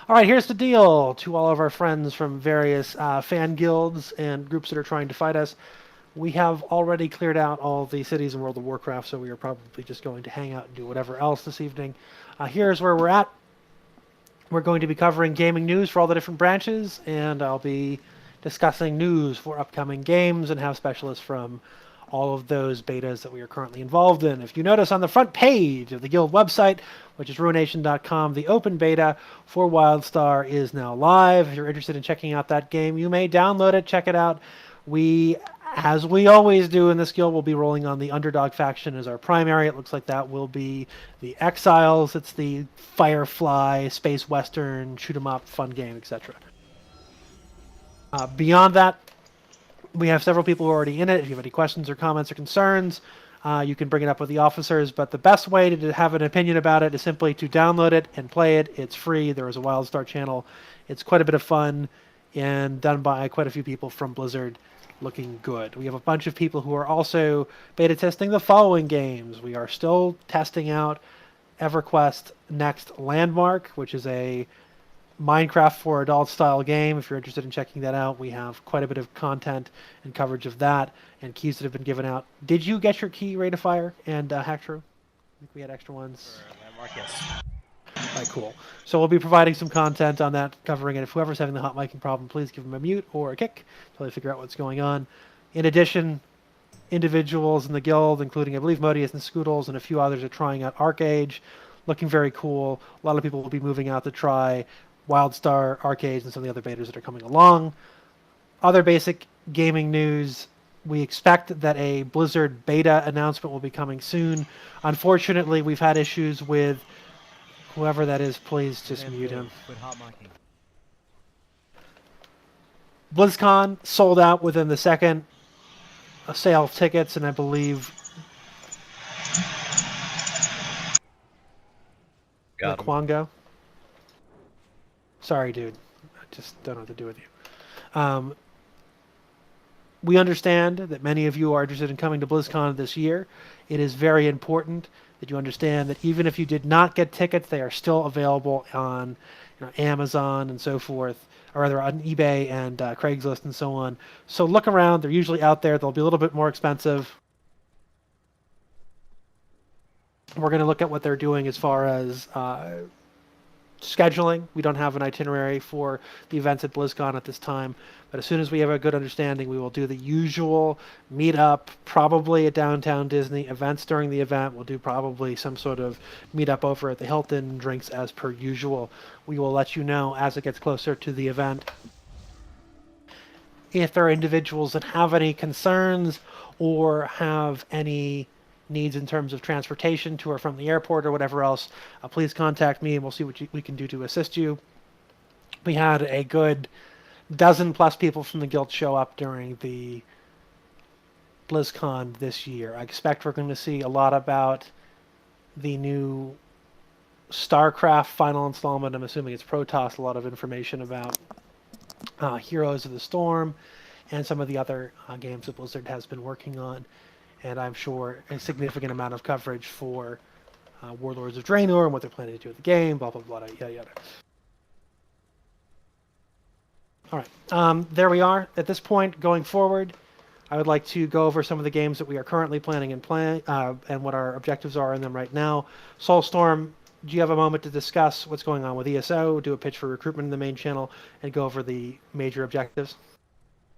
All right, here's the deal to all of our friends from various fan guilds and groups that are trying to fight us. We have already cleared out all the cities in World of Warcraft, so we are probably just going to hang out and do whatever else this evening. Here's where we're at. We're going to be covering gaming news for all the different branches, and I'll be discussing news for upcoming games and have specialists from all of those betas that we are currently involved in. If you notice on the front page of the Guild website, which is ruination.com, the open beta for WildStar is now live. If you're interested in checking out that game, you may download it, check it out. As we always do in this guild, we'll be rolling on the underdog faction as our primary. It looks like that will be the Exiles. It's the Firefly, space western, shoot 'em up, fun game, etc. Beyond that, we have several people who are already in it. If you have any questions or comments or concerns, you can bring it up with the officers. But the best way to have an opinion about it is simply to download it and play it. It's free. There is a WildStar channel. It's quite a bit of fun and done by quite a few people from Blizzard. Looking good. We have a bunch of people who are also beta testing the following games. We are still testing out EverQuest Next Landmark, which is a Minecraft for adult style game. If you're interested in checking that out, we have quite a bit of content and coverage of that and keys that have been given out. Did you get your key, Rate of Fire and Hacktrue? I think we had extra ones. For Landmark, yes. All right, cool. So we'll be providing some content on that, covering it. If whoever's having the hot micing problem, please give them a mute or a kick until they figure out what's going on. In addition, individuals in the guild, including, I believe, Modius and Scoodles and a few others, are trying out Archeage. Looking very cool. A lot of people will be moving out to try WildStar, Archeage, and some of the other betas that are coming along. Other basic gaming news. We expect that a Blizzard beta announcement will be coming soon. Unfortunately, we've had issues with whoever that is. Please just mute him. With hot micing. BlizzCon sold out within the second sale of tickets, and I believe Quango. Sorry, dude. I just don't know what to do with you. We understand that many of you are interested in coming to BlizzCon this year. It is very important that you understand that even if you did not get tickets, they are still available on Amazon and so forth, or rather on eBay and Craigslist and so on. So look around. They're usually out there. They'll be a little bit more expensive. We're going to look at what they're doing as far as scheduling. We don't have an itinerary for the events at BlizzCon at this time, but as soon as we have a good understanding, we will do the usual meetup, probably at Downtown Disney, events during the event. We'll do probably some sort of meetup over at the Hilton, drinks as per usual. We will let you know as it gets closer to the event. If there are individuals that have any concerns or have any needs in terms of transportation to or from the airport or whatever else, please contact me and we'll see what we can do to assist you. We had a good dozen plus people from the guild show up during the BlizzCon this year. I expect we're going to see a lot about the new StarCraft final installment. I'm assuming it's Protoss, a lot of information about Heroes of the Storm and some of the other games that Blizzard has been working on. And I'm sure a significant amount of coverage for Warlords of Draenor and what they're planning to do with the game, blah, blah, blah, yada, yada. All right, there we are. At this point, going forward, I would like to go over some of the games that we are currently planning and what our objectives are in them right now. Soulstorm, do you have a moment to discuss what's going on with ESO, do a pitch for recruitment in the main channel, and go over the major objectives?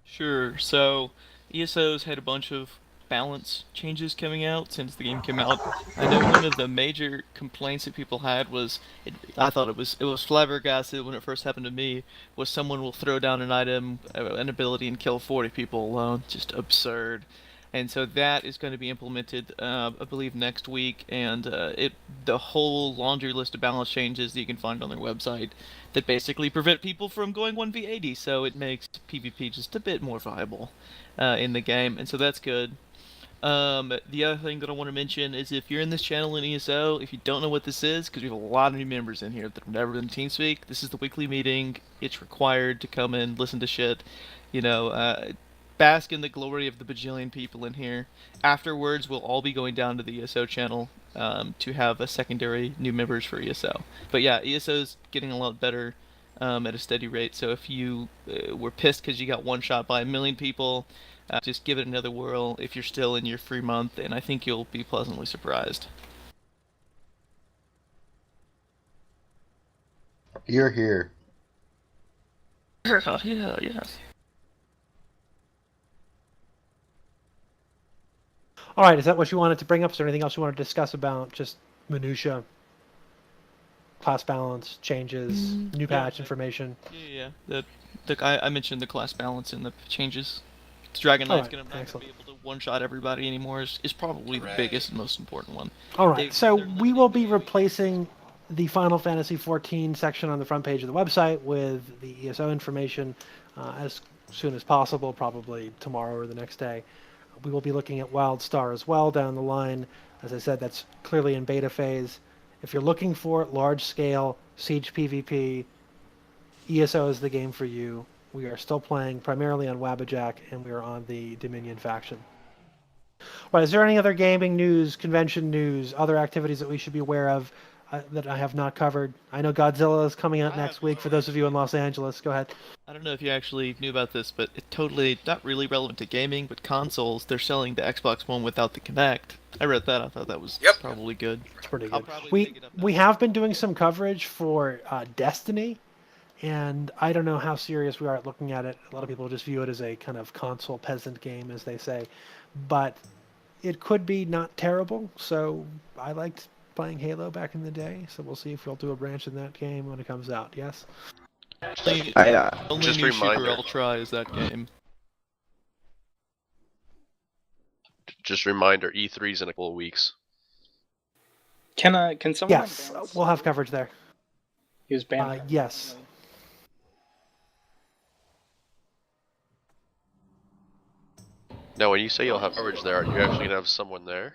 Sure. So ESO's had a bunch of balance changes coming out since the game came out. I know one of the major complaints that people had was, I thought it was flabbergasted when it first happened to me, was someone will throw down an item, an ability, and kill 40 people alone. Just absurd. And so that is going to be implemented, I believe, next week, and the whole laundry list of balance changes that you can find on their website that basically prevent people from going 1v80, so it makes PvP just a bit more viable in the game, and so that's good. The other thing that I want to mention is if you're in this channel in ESO, if you don't know what this is, because we have a lot of new members in here that have never been TeamSpeak, this is the weekly meeting. It's required to come in, listen to shit, bask in the glory of the bajillion people in here. Afterwards, we'll all be going down to the ESO channel to have a secondary new members for ESO. But yeah, ESO's getting a lot better. at a steady rate. So if you were pissed because you got one shot by a million people, just give it another whirl if you're still in your free month, and I think you'll be pleasantly surprised. You're here. Yeah, yeah. All right, is that what you wanted to bring up? Is there anything else you want to discuss about just minutia, class balance, changes, new patch information? Yeah. I mentioned the class balance and the changes. Dragon All Knight's right, gonna not gonna be excellent. able to one-shot everybody anymore. Is probably the biggest and most important one. All right, so They're we will limiting be the AoE. replacing the Final Fantasy XIV section on the front page of the website with the ESO information as soon as possible, probably tomorrow or the next day. We will be looking at WildStar as well down the line. As I said, that's clearly in beta phase. If you're looking for large-scale Siege PvP, ESO is the game for you. We are still playing primarily on Wabbajack, and we are on the Dominion faction. Right, is there any other gaming news, convention news, other activities that we should be aware of that I have not covered? I know Godzilla is coming out next week for those of you in Los Angeles. Go ahead. I don't know if you actually knew about this, but it totally not really relevant to gaming, but consoles. They're selling the Xbox One without the Kinect. I read that. I thought that was probably good. It's pretty I'll good. probably We pick it up we now. have been doing some coverage for Destiny, and I don't know how serious we are at looking at it. A lot of people just view it as a kind of console peasant game, as they say, but it could be not terrible. So I liked playing Halo back in the day, so we'll see if we'll do a branch in that game when it comes out. Yes. Only, only Just a new shooter reminder. I'll try is that game. Just a reminder. E3's in a couple of weeks. Can someone Yes, bounce? we'll have coverage there. He was banned. Yes. Now, when you say you'll have coverage there, are you actually gonna have someone there?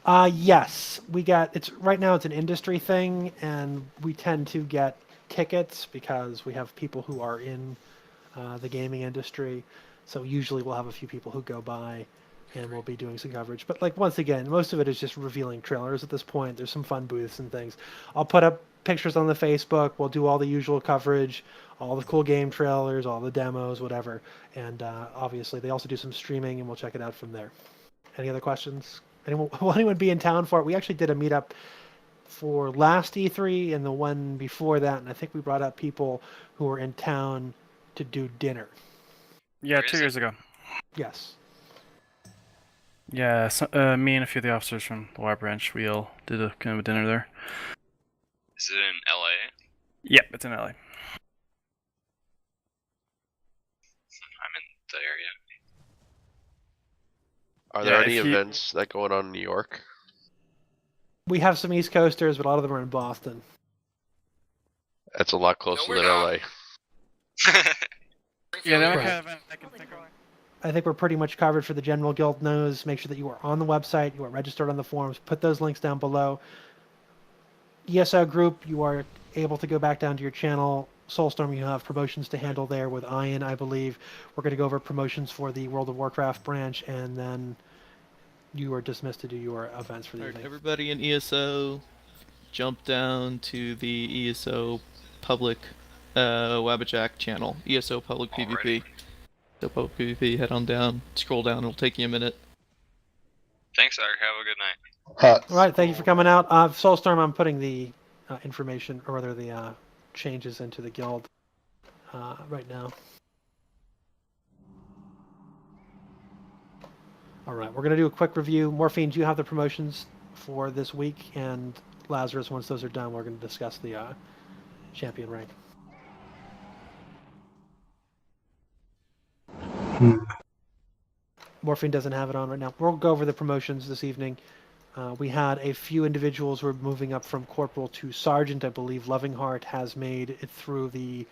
Yes, we got it's right now. It's an industry thing, and we tend to get tickets because we have people who are in the gaming industry. So usually we'll have a few people who go by, and we'll be doing some coverage. But like once again, most of it is just revealing trailers at this point. There's some fun booths and things. I'll put up pictures on the Facebook. We'll do all the usual coverage, all the cool game trailers, all the demos, whatever. And obviously they also do some streaming, and we'll check it out from there. Any other questions? Anyone, will anyone be in town for it? We actually did a meetup for last E3 and the one before that, and I think we brought up people who were in town to do dinner. Yeah, 2 years ago. Yes. Yeah, so, me and a few of the officers from the Y branch, we all did a kind of a dinner there. Is it in LA? Yep, it's in LA. I'm in the area. Are there Yeah, any if you- events that going on in New York? We have some East Coasters, but a lot of them are in Boston. That's a lot closer we're than not. LA. Yeah, the only Right. kind of event I can think of. I think we're pretty much covered for the general guild news. Make sure that you are on the website, you are registered on the forums. Put those links down below. ESO group, you are able to go back down to your channel. Soulstorm, you have promotions to handle there with Ian, I believe. We're going to go over promotions for the World of Warcraft branch, and then you are dismissed to do your events for the Alright, evening. everybody in ESO, jump down to the ESO public Wabbajack channel. ESO public PvP. So public PvP, head on down, scroll down, it'll take you a minute. Thanks, Eric. Have a good night. All right, thank you for coming out. Soulstorm, I'm putting the information, or rather the changes into the guild right now. All right, we're going to do a quick review. Morphine, do you have the promotions for this week? And Lazarus, once those are done, we're going to discuss the champion rank. Morphine doesn't have it on right now. We'll go over the promotions this evening. We had a few individuals who were moving up from corporal to sergeant. I believe Lovingheart has made it through the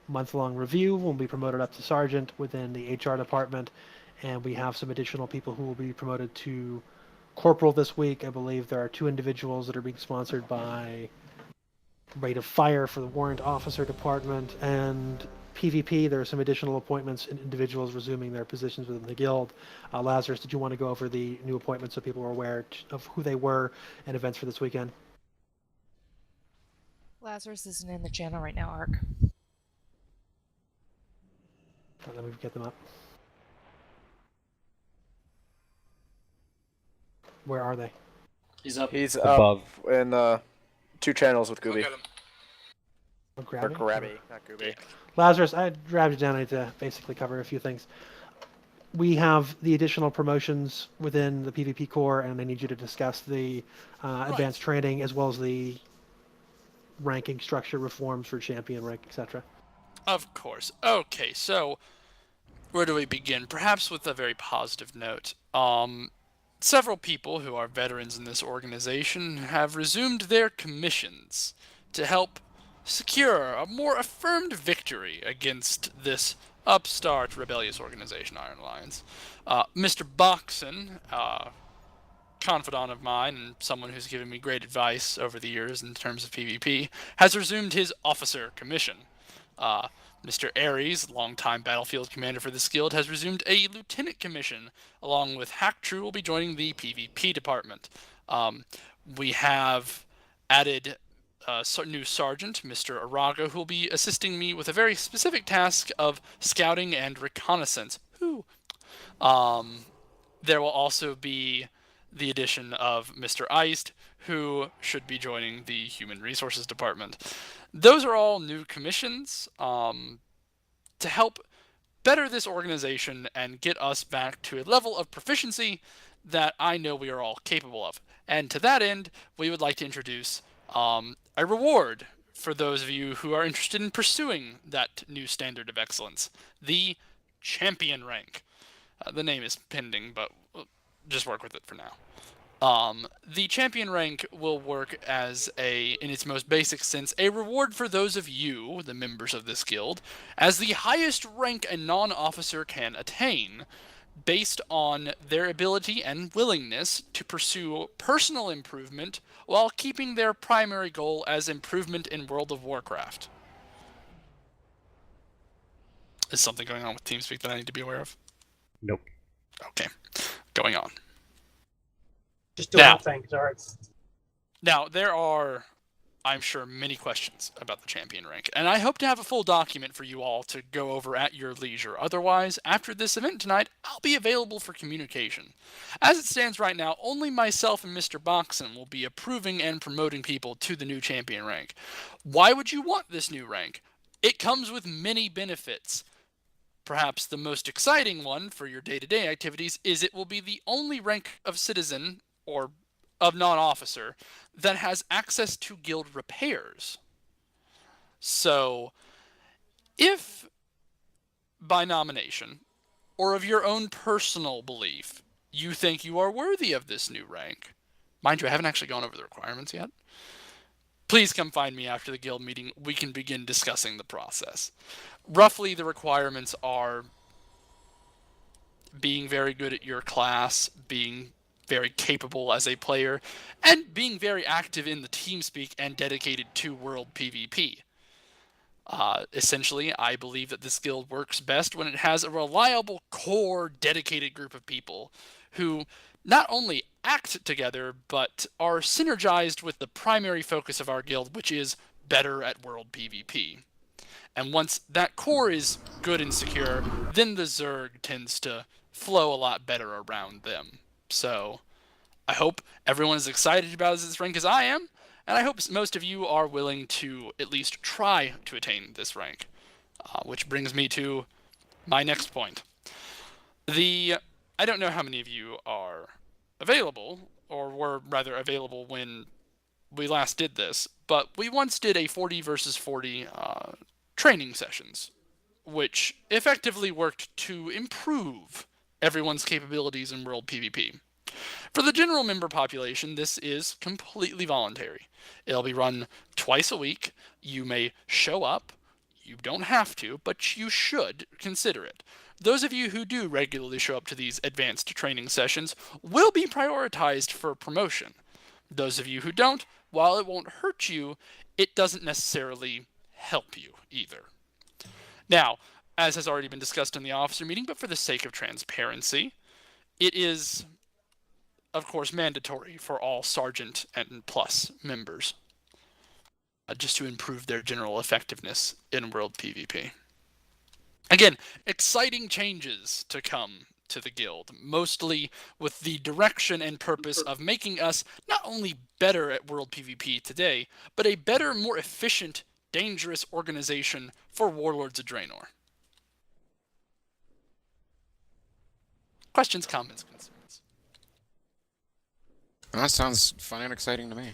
month-long review, will be promoted up to sergeant within the HR department. And we have some additional people who will be promoted to corporal this week. I believe there are 2 individuals that are being sponsored by Rate of Fire for the warrant officer department, and PvP, there are some additional appointments and individuals resuming their positions within the guild. Lazarus, did you want to go over the new appointments so people are aware of who they were and events for this weekend? Lazarus isn't in the channel right now, Ark. Let me get them up. Where are they? He's up. He's Above. up in 2 channels with Go Gooby. get him. Or Or Grabby, not Gooby. Lazarus, I grabbed you down. I need to basically cover a few things. We have the additional promotions within the PvP core, and I need you to discuss the advanced training as well as the ranking structure reforms for champion rank, etc. Of course. Okay, so where do we begin? Perhaps with a very positive note. Several people who are veterans in this organization have resumed their commissions to help secure a more affirmed victory against this upstart rebellious organization, Iron Alliance. Mr. Boxon, confidant of mine and someone who's given me great advice over the years in terms of PvP, has resumed his officer commission. Mr. Ares, longtime battlefield commander for this guild, has resumed a lieutenant commission, along with Hack True will be joining the PvP department. We have added a new sergeant, Mr. Arago, who will be assisting me with a very specific task of scouting and reconnaissance. There will also be the addition of Mr. Eist, who should be joining the Human Resources Department. Those are all new commissions to help better this organization and get us back to a level of proficiency that I know we are all capable of. And to that end, we would like to introduce a reward for those of you who are interested in pursuing that new standard of excellence, the champion rank. The name is pending, but we'll just work with it for now. The champion rank will work as in its most basic sense, a reward for those of you, the members of this guild, as the highest rank a non-officer can attain, based on their ability and willingness to pursue personal improvement while keeping their primary goal as improvement in World of Warcraft. Is something going on with TeamSpeak that I need to be aware of? Nope. Okay, going on. Just doing things, alright. Now, there are, I'm sure, many questions about the champion rank, and I hope to have a full document for you all to go over at your leisure. Otherwise, after this event tonight, I'll be available for communication. As it stands right now, only myself and Mr. Boxon will be approving and promoting people to the new champion rank. Why would you want this new rank? It comes with many benefits. Perhaps the most exciting one for your day-to-day activities is it will be the only rank of citizen or of non-officer that has access to guild repairs. So, if by nomination or of your own personal belief you think you are worthy of this new rank, mind you, I haven't actually gone over the requirements yet, please come find me after the guild meeting. We can begin discussing the process. Roughly, the requirements are being very good at your class, being very capable as a player, and being very active in the TeamSpeak and dedicated to World PvP. Essentially, I believe that this guild works best when it has a reliable, core, dedicated group of people who not only act together, but are synergized with the primary focus of our guild, which is better at World PvP. And once that core is good and secure, then the Zerg tends to flow a lot better around them. So, I hope everyone is excited about this rank as I am, and I hope most of you are willing to at least try to attain this rank. Which brings me to my next point. I don't know how many of you are available, or were rather available when we last did this, but we once did a 40 versus 40 training sessions, which effectively worked to improve everyone's capabilities in World PvP. For the general member population, this is completely voluntary. It'll be run twice a week. You may show up. You don't have to, but you should consider it. Those of you who do regularly show up to these advanced training sessions will be prioritized for promotion. Those of you who don't, while it won't hurt you, it doesn't necessarily help you either. Now, as has already been discussed in the officer meeting, but for the sake of transparency, it is, of course, mandatory for all Sergeant and Plus members, just to improve their general effectiveness in World PvP. Again, exciting changes to come to the guild, mostly with the direction and purpose of making us not only better at World PvP today, but a better, more efficient, dangerous organization for Warlords of Draenor. Questions, comments, concerns? That sounds fun and exciting to me.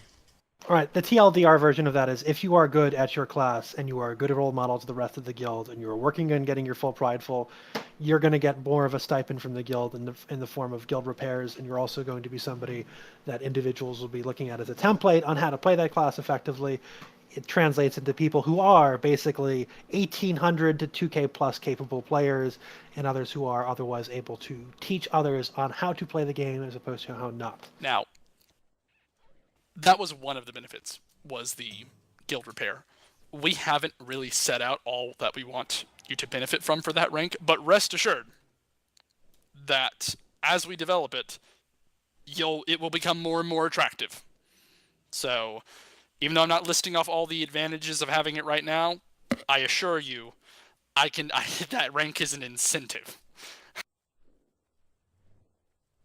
All right, the TLDR version of that is if you are good at your class and you are a good role model to the rest of the guild and you are working on getting your full prideful, you're going to get more of a stipend from the guild in the form of guild repairs, and you're also going to be somebody that individuals will be looking at as a template on how to play that class effectively. It translates into people who are basically 1,800 to 2K plus capable players, and others who are otherwise able to teach others on how to play the game as opposed to how not. Now, that was one of the benefits, was the guild repair. We haven't really set out all that we want you to benefit from for that rank, but rest assured that as we develop it, it will become more and more attractive. So, even though I'm not listing off all the advantages of having it right now, I assure you, that rank is an incentive.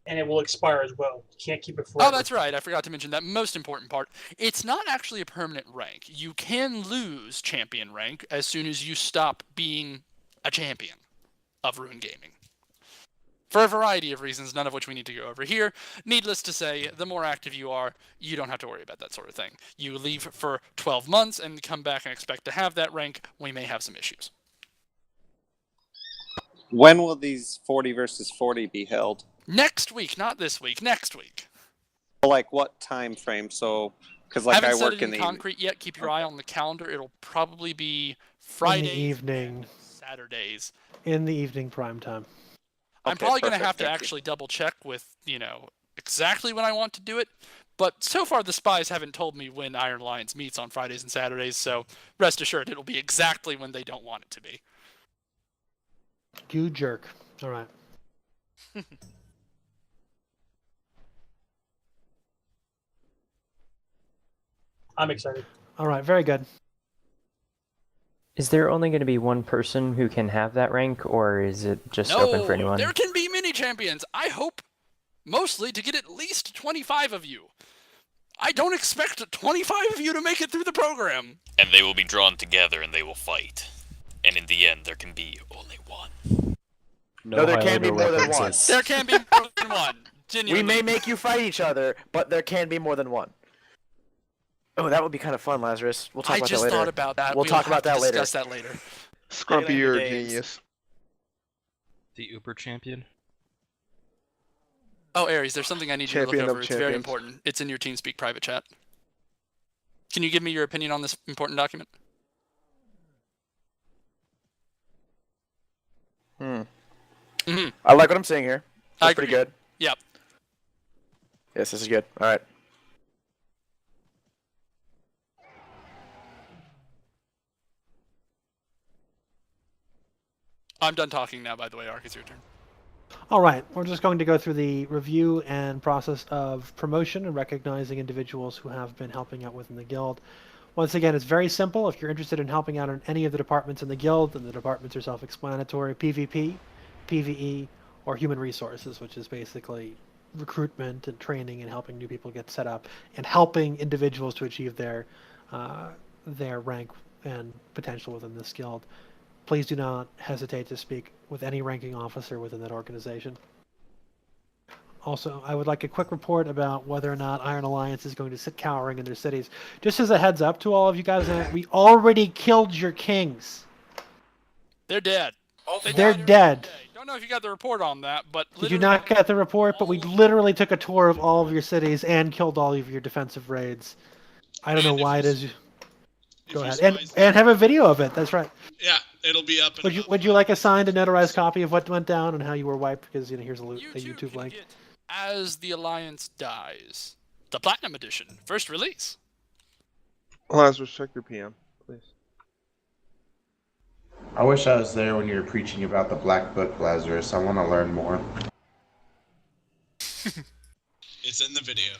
And it will expire as well. You can't keep it forever. Oh, that's right. I forgot to mention that most important part. It's not actually a permanent rank. You can lose champion rank as soon as you stop being a champion of RuinGaming. For a variety of reasons, none of which we need to go over here. Needless to say, the more active you are, you don't have to worry about that sort of thing. You leave for 12 months and come back and expect to have that rank, we may have some issues. When will these 40 versus 40 be held? Next week, not this week, next week. Like what time frame? So, because like I haven't I work set it in the concrete yet. Keep your eye on the calendar. It'll probably be Friday, evening, Saturdays. In the evening prime time. I'm Okay, probably going to perfect, have to thank you. actually double check with, exactly when I want to do it. But so far the spies haven't told me when Iron Alliance meets on Fridays and Saturdays, so rest assured it'll be exactly when they don't want it to be. You jerk. All right. I'm excited. All right, very good. Is there only going to be one person who can have that rank, or is it just open for anyone? There can be many champions. I hope mostly to get at least 25 of you. I don't expect 25 of you to make it through the program. And they will be drawn together and they will fight. And in the end, there can be only one. No, there can be more than one. There can be more than one. Genuinely. We may make you fight each other, but there can be more than one. Oh, that would be kind of fun, Lazarus. We'll talk about that later. I just thought about that. We'll talk about that later. Discuss that later. Scrumpy, you're a genius. The Uber champion. Oh, Aries, there's something I need you to Champion look of over. It's very champions. important. It's in your TeamSpeak private chat. Can you give me your opinion on this important document? I like what I'm seeing here. That's pretty good. Yep. Yes, this is good. All right. I'm done talking now, by the way. Ark, it's your turn. All right, we're just going to go through the review and process of promotion and recognizing individuals who have been helping out within the guild. Once again, it's very simple. If you're interested in helping out in any of the departments in the guild, then the departments are self-explanatory: PvP, PvE, or human resources, which is basically recruitment and training and helping new people get set up and helping individuals to achieve their rank and potential within this guild. Please do not hesitate to speak with any ranking officer within that organization. Also, I would like a quick report about whether or not Iron Alliance is going to sit cowering in their cities. Just as a heads up to all of you guys, we already killed your kings. They're dead. They're dead. Don't know if you got the report on that, but Did you not get the report? But we literally took a tour of all of your cities and killed all of your defensive raids. I don't know why it is. Go ahead. And have a video of it. That's right. Yeah, it'll be up. Would you like a signed and notarized copy of what went down and how you were wiped? Because here's a YouTube link. As the Alliance Dies, the Platinum Edition, first release. Lazarus, check your PM, please. I wish I was there when you were preaching about the Black Book, Lazarus. I want to learn more. It's in the video.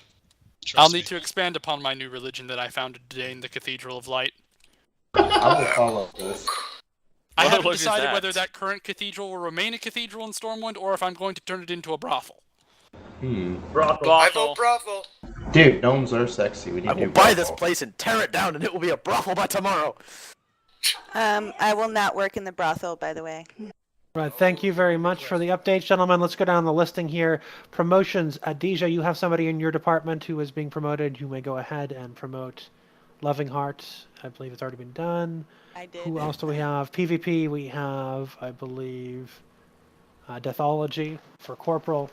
I'll need to expand upon my new religion that I founded today in the Cathedral of Light. I will follow this. I haven't What is decided that? whether that current cathedral will remain a cathedral in Stormwind or if I'm going to turn it into a brothel. Brothel. I vote brothel. Dude, gnomes are sexy. We need I to will do buy this brothel. place and tear it down, and it will be a brothel by tomorrow. I will not work in the brothel, by the way. Right, thank you very much for the updates, gentlemen. Let's go down the listing here. Promotions. Adija, you have somebody in your department who is being promoted. You may go ahead and promote Loving Heart. I believe it's already been done. I did. Who else do we have? PvP, we have, I believe, Deathology for Corporal.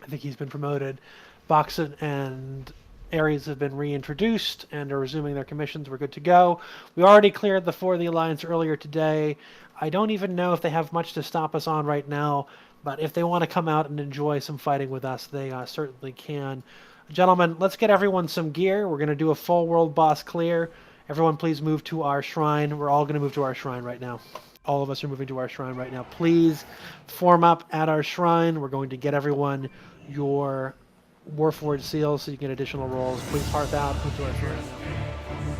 I think he's been promoted. Boxen and Ares have been reintroduced and are resuming their commissions. We're good to go. We already cleared the 4 of the Alliance earlier today. I don't even know if they have much to stop us on right now, but if they want to come out and enjoy some fighting with us, they certainly can. Gentlemen, let's get everyone some gear. We're going to do a full world boss clear. Everyone please move to our shrine. We're all going to move to our shrine right now. All of us are moving to our shrine right now. Please form up at our shrine. We're going to get everyone your Warforged seals so you can get additional rolls. Please hearth out. Move to our shrine now.